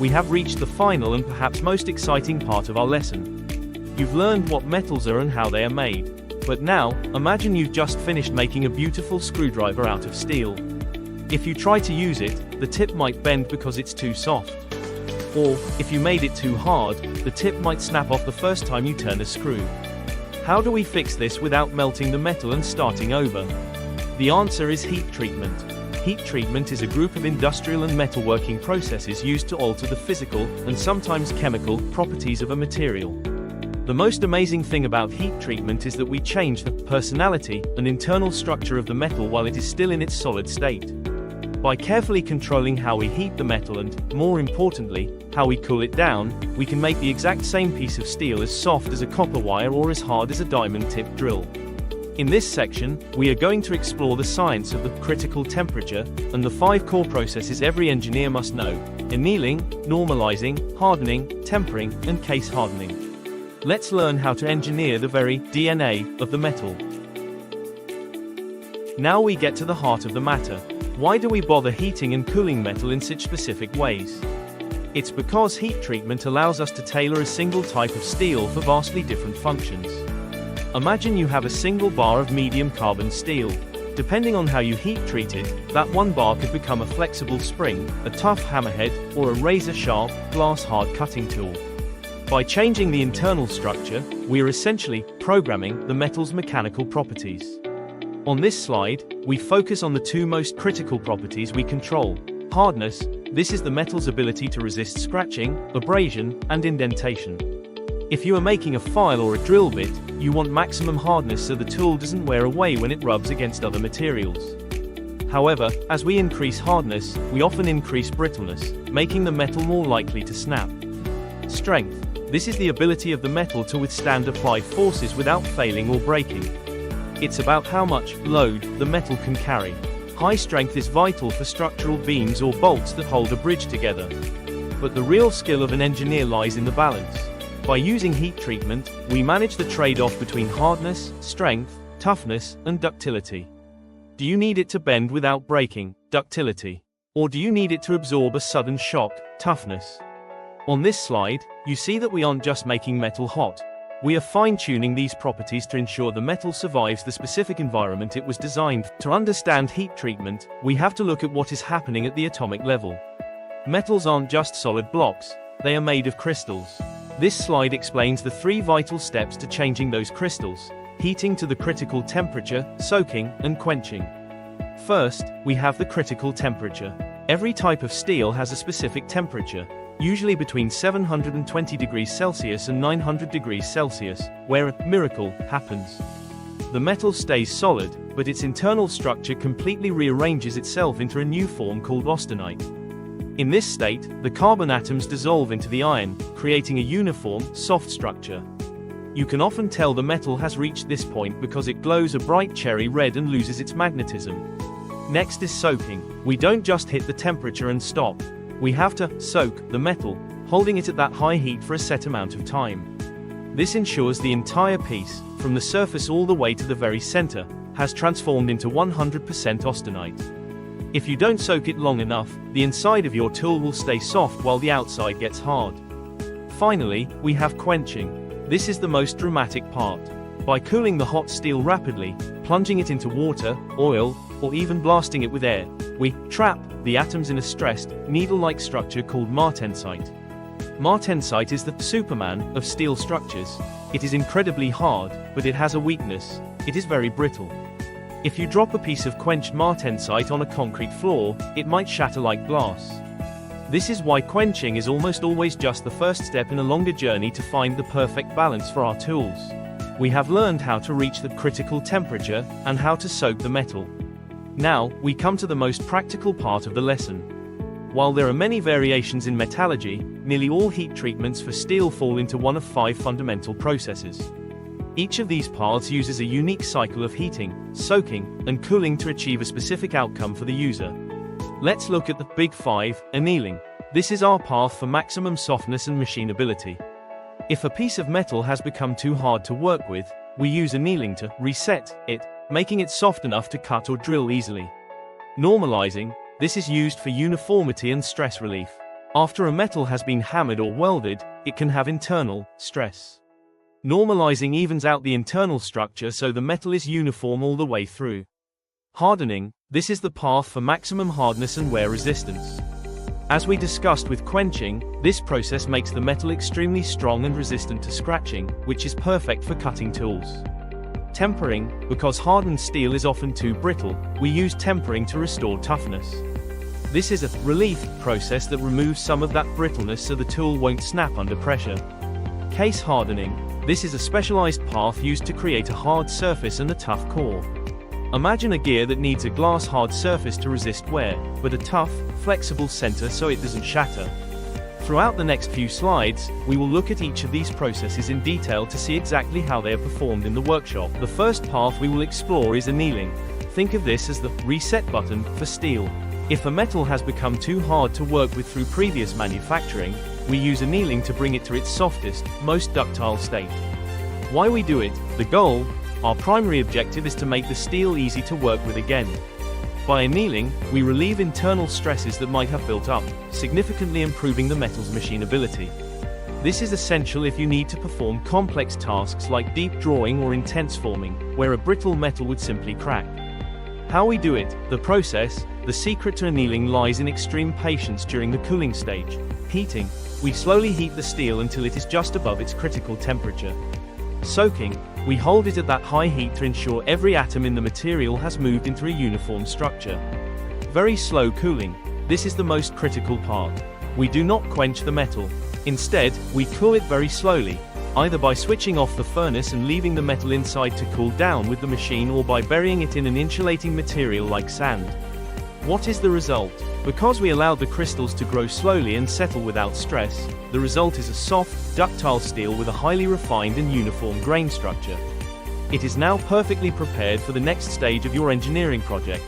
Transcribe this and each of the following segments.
we have reached the final and perhaps most exciting part of our lesson. You've learned what metals are and how they are made. But now, imagine you've just finished making a beautiful screwdriver out of steel. If you try to use it, the tip might bend because it's too soft. Or, if you made it too hard, the tip might snap off the first time you turn a screw. How do we fix this without melting the metal and starting over? The answer is heat treatment. Heat treatment is a group of industrial and metalworking processes used to alter the physical, and sometimes chemical, properties of a material. The most amazing thing about heat treatment is that we change the personality and internal structure of the metal while it is still in its solid state. By carefully controlling how we heat the metal and, more importantly, how we cool it down, we can make the exact same piece of steel as soft as a copper wire or as hard as a diamond-tipped drill. In this section, we are going to explore the science of the critical temperature and the 5 core processes every engineer must know: annealing, normalizing, hardening, tempering, and case hardening. Let's learn how to engineer the very DNA of the metal. Now we get to the heart of the matter. Why do we bother heating and cooling metal in such specific ways? It's because heat treatment allows us to tailor a single type of steel for vastly different functions. Imagine you have a single bar of medium carbon steel. Depending on how you heat treat it, that one bar could become a flexible spring, a tough hammerhead, or a razor-sharp, glass-hard cutting tool. By changing the internal structure, we are essentially programming the metal's mechanical properties. On this slide, we focus on the 2 most critical properties we control. Hardness, this is the metal's ability to resist scratching, abrasion, and indentation. If you are making a file or a drill bit, you want maximum hardness so the tool doesn't wear away when it rubs against other materials. However, as we increase hardness, we often increase brittleness, making the metal more likely to snap. Strength, this is the ability of the metal to withstand applied forces without failing or breaking. It's about how much load the metal can carry. High strength is vital for structural beams or bolts that hold a bridge together. But the real skill of an engineer lies in the balance. By using heat treatment, we manage the trade-off between hardness, strength, toughness, and ductility. Do you need it to bend without breaking, ductility? Or do you need it to absorb a sudden shock, toughness? On this slide, you see that we aren't just making metal hot. We are fine-tuning these properties to ensure the metal survives the specific environment it was designed. To understand heat treatment, we have to look at what is happening at the atomic level. Metals aren't just solid blocks, they are made of crystals. This slide explains the 3 vital steps to changing those crystals: heating to the critical temperature, soaking, and quenching. First, we have the critical temperature. Every type of steel has a specific temperature, usually between 720 degrees Celsius and 900 degrees Celsius, where a miracle happens. The metal stays solid, but its internal structure completely rearranges itself into a new form called austenite. In this state, the carbon atoms dissolve into the iron, creating a uniform, soft structure. You can often tell the metal has reached this point because it glows a bright cherry red and loses its magnetism. Next is soaking. We don't just hit the temperature and stop. We have to soak the metal, holding it at that high heat for a set amount of time. This ensures the entire piece, from the surface all the way to the very center, has transformed into 100% austenite. If you don't soak it long enough, the inside of your tool will stay soft while the outside gets hard. Finally, we have quenching. This is the most dramatic part. By cooling the hot steel rapidly, plunging it into water, oil, or even blasting it with air, we trap the atoms in a stressed, needle-like structure called martensite. Martensite is the Superman of steel structures. It is incredibly hard, but it has a weakness: it is very brittle. If you drop a piece of quenched martensite on a concrete floor, it might shatter like glass. This is why quenching is almost always just the first step in a longer journey to find the perfect balance for our tools. We have learned how to reach the critical temperature, and how to soak the metal. Now, we come to the most practical part of the lesson. While there are many variations in metallurgy, nearly all heat treatments for steel fall into one of 5 fundamental processes. Each of these paths uses a unique cycle of heating, soaking, and cooling to achieve a specific outcome for the user. Let's look at the Big 5, annealing. This is our path for maximum softness and machinability. If a piece of metal has become too hard to work with, we use annealing to reset it, making it soft enough to cut or drill easily. Normalizing, this is used for uniformity and stress relief. After a metal has been hammered or welded, it can have internal stress. Normalizing evens out the internal structure so the metal is uniform all the way through. Hardening, this is the path for maximum hardness and wear resistance. As we discussed with quenching, this process makes the metal extremely strong and resistant to scratching, which is perfect for cutting tools. Tempering, because hardened steel is often too brittle, we use tempering to restore toughness. This is a relief process that removes some of that brittleness so the tool won't snap under pressure. Case hardening, this is a specialized path used to create a hard surface and a tough core. Imagine a gear that needs a glass hard surface to resist wear, but a tough, flexible center so it doesn't shatter. Throughout the next few slides, we will look at each of these processes in detail to see exactly how they are performed in the workshop. The first path we will explore is annealing. Think of this as the reset button for steel. If a metal has become too hard to work with through previous manufacturing, we use annealing to bring it to its softest, most ductile state. Why we do it? The goal, our primary objective is to make the steel easy to work with again. By annealing, we relieve internal stresses that might have built up, significantly improving the metal's machinability. This is essential if you need to perform complex tasks like deep drawing or intense forming, where a brittle metal would simply crack. How we do it, the process, the secret to annealing lies in extreme patience during the cooling stage. Heating, we slowly heat the steel until it is just above its critical temperature. Soaking, we hold it at that high heat to ensure every atom in the material has moved into a uniform structure. Very slow cooling, this is the most critical part. We do not quench the metal. Instead, we cool it very slowly, either by switching off the furnace and leaving the metal inside to cool down with the machine or by burying it in an insulating material like sand. What is the result? Because we allowed the crystals to grow slowly and settle without stress, the result is a soft, ductile steel with a highly refined and uniform grain structure. It is now perfectly prepared for the next stage of your engineering project.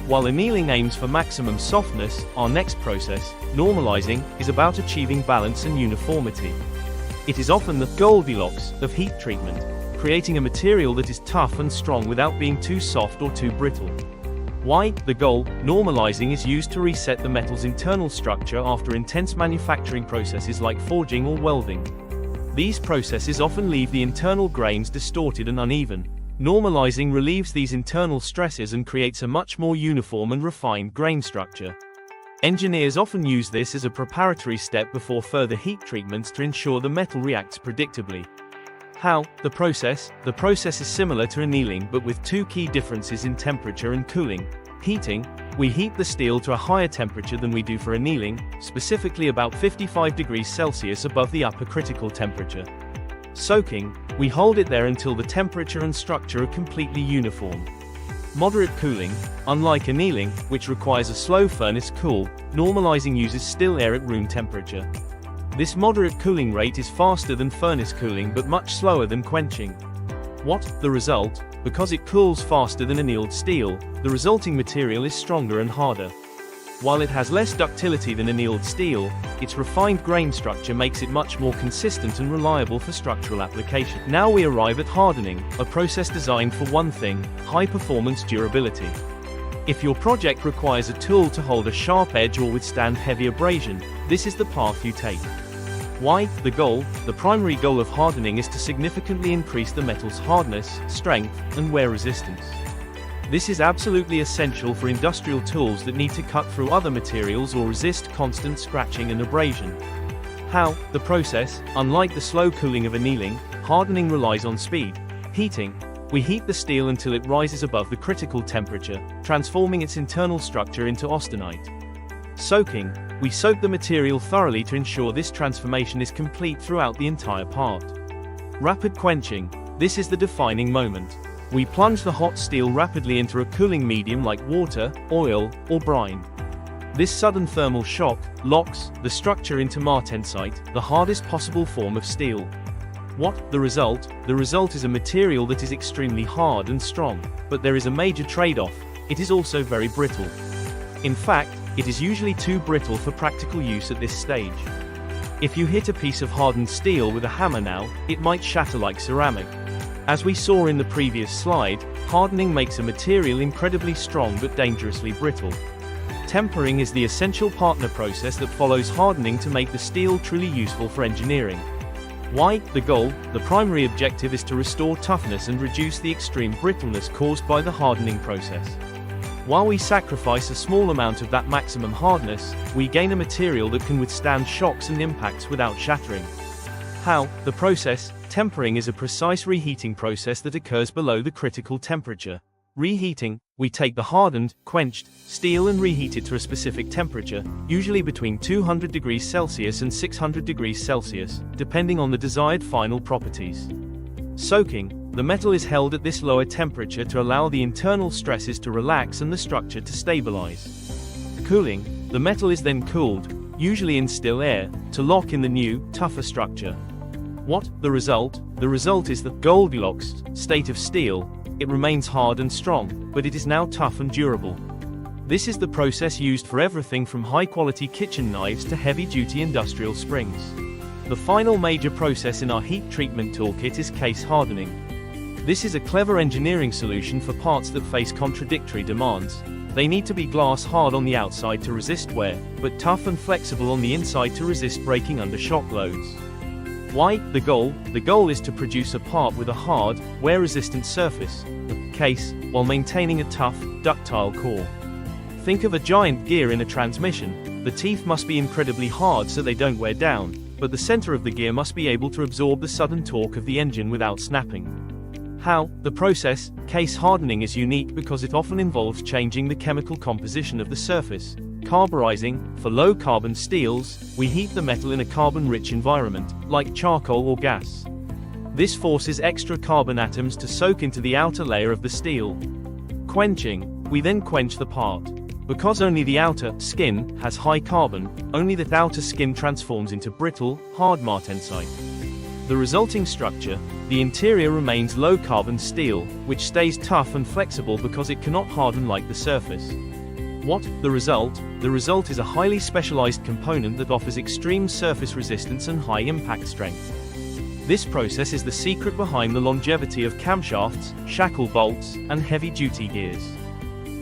While annealing aims for maximum softness, our next process, normalizing, is about achieving balance and uniformity. It is often the Goldilocks of heat treatment, creating a material that is tough and strong without being too soft or too brittle. Why? The goal, normalizing, is used to reset the metal's internal structure after intense manufacturing processes like forging or welding. These processes often leave the internal grains distorted and uneven. Normalizing relieves these internal stresses and creates a much more uniform and refined grain structure. Engineers often use this as a preparatory step before further heat treatments to ensure the metal reacts predictably. How? The process is similar to annealing but with two key differences in temperature and cooling. Heating, we heat the steel to a higher temperature than we do for annealing, specifically about 55 degrees Celsius above the upper critical temperature. Soaking, we hold it there until the temperature and structure are completely uniform. Moderate cooling, unlike annealing, which requires a slow furnace cool, normalizing uses still air at room temperature. This moderate cooling rate is faster than furnace cooling but much slower than quenching. What? The result? Because it cools faster than annealed steel, the resulting material is stronger and harder. While it has less ductility than annealed steel, its refined grain structure makes it much more consistent and reliable for structural application. Now we arrive at hardening, a process designed for one thing: high-performance durability. If your project requires a tool to hold a sharp edge or withstand heavy abrasion, this is the path you take. Why? The goal, the primary goal of hardening is to significantly increase the metal's hardness, strength, and wear resistance. This is absolutely essential for industrial tools that need to cut through other materials or resist constant scratching and abrasion. How? The process, unlike the slow cooling of annealing, hardening relies on speed. Heating, we heat the steel until it rises above the critical temperature, transforming its internal structure into austenite. Soaking, we soak the material thoroughly to ensure this transformation is complete throughout the entire part. Rapid quenching, this is the defining moment. We plunge the hot steel rapidly into a cooling medium like water, oil, or brine. This sudden thermal shock locks the structure into martensite, the hardest possible form of steel. What? The result? The result is a material that is extremely hard and strong, but there is a major trade-off: it is also very brittle. In fact, it is usually too brittle for practical use at this stage. If you hit a piece of hardened steel with a hammer now, it might shatter like ceramic. As we saw in the previous slide, hardening makes a material incredibly strong but dangerously brittle. Tempering is the essential partner process that follows hardening to make the steel truly useful for engineering. Why? The goal, the primary objective is to restore toughness and reduce the extreme brittleness caused by the hardening process. While we sacrifice a small amount of that maximum hardness, we gain a material that can withstand shocks and impacts without shattering. How? The process, tempering, is a precise reheating process that occurs below the critical temperature. Reheating, we take the hardened, quenched steel and reheat it to a specific temperature, usually between 200 degrees Celsius and 600 degrees Celsius, depending on the desired final properties. Soaking, the metal is held at this lower temperature to allow the internal stresses to relax and the structure to stabilize. Cooling, the metal is then cooled, usually in still air, to lock in the new, tougher structure. What? The result? The result is the Goldilocks state of steel. It remains hard and strong, but it is now tough and durable. This is the process used for everything from high-quality kitchen knives to heavy-duty industrial springs. The final major process in our heat treatment toolkit is case hardening. This is a clever engineering solution for parts that face contradictory demands. They need to be glass hard on the outside to resist wear, but tough and flexible on the inside to resist breaking under shock loads. Why? The goal is to produce a part with a hard, wear-resistant surface, the case, while maintaining a tough, ductile core. Think of a giant gear in a transmission. The teeth must be incredibly hard so they don't wear down, but the center of the gear must be able to absorb the sudden torque of the engine without snapping. How? The process, case hardening, is unique because it often involves changing the chemical composition of the surface. Carburizing, for low-carbon steels, we heat the metal in a carbon-rich environment, like charcoal or gas. This forces extra carbon atoms to soak into the outer layer of the steel. Quenching, we then quench the part. Because only the outer skin has high carbon, only that outer skin transforms into brittle, hard martensite. The resulting structure, the interior, remains low-carbon steel, which stays tough and flexible because it cannot harden like the surface. What? The result? The result is a highly specialized component that offers extreme surface resistance and high impact strength. This process is the secret behind the longevity of camshafts, shackle bolts, and heavy-duty gears.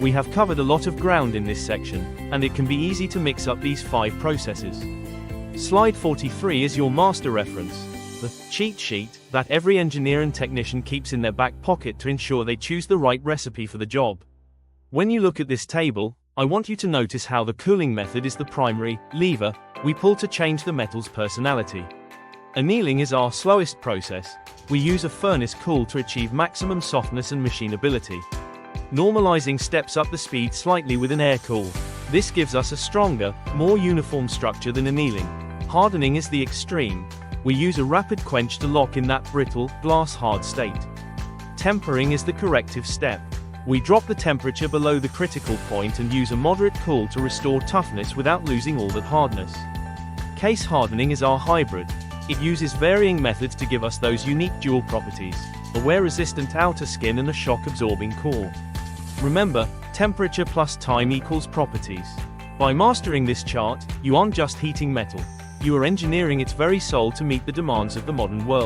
We have covered a lot of ground in this section, and it can be easy to mix up these 5 processes. Slide 43 is your master reference, the cheat sheet that every engineer and technician keeps in their back pocket to ensure they choose the right recipe for the job. When you look at this table, I want you to notice how the cooling method is the primary lever we pull to change the metal's personality. Annealing is our slowest process. We use a furnace cool to achieve maximum softness and machinability. Normalizing steps up the speed slightly with an air cool. This gives us a stronger, more uniform structure than annealing. Hardening is the extreme. We use a rapid quench to lock in that brittle, glass-hard state. Tempering is the corrective step. We drop the temperature below the critical point and use a moderate cool to restore toughness without losing all that hardness. Case hardening is our hybrid. It uses varying methods to give us those unique dual properties, a wear-resistant outer skin and a shock-absorbing core. Remember, temperature plus time equals properties. By mastering this chart, you aren't just heating metal. You are engineering its very soul to meet the demands of the modern world.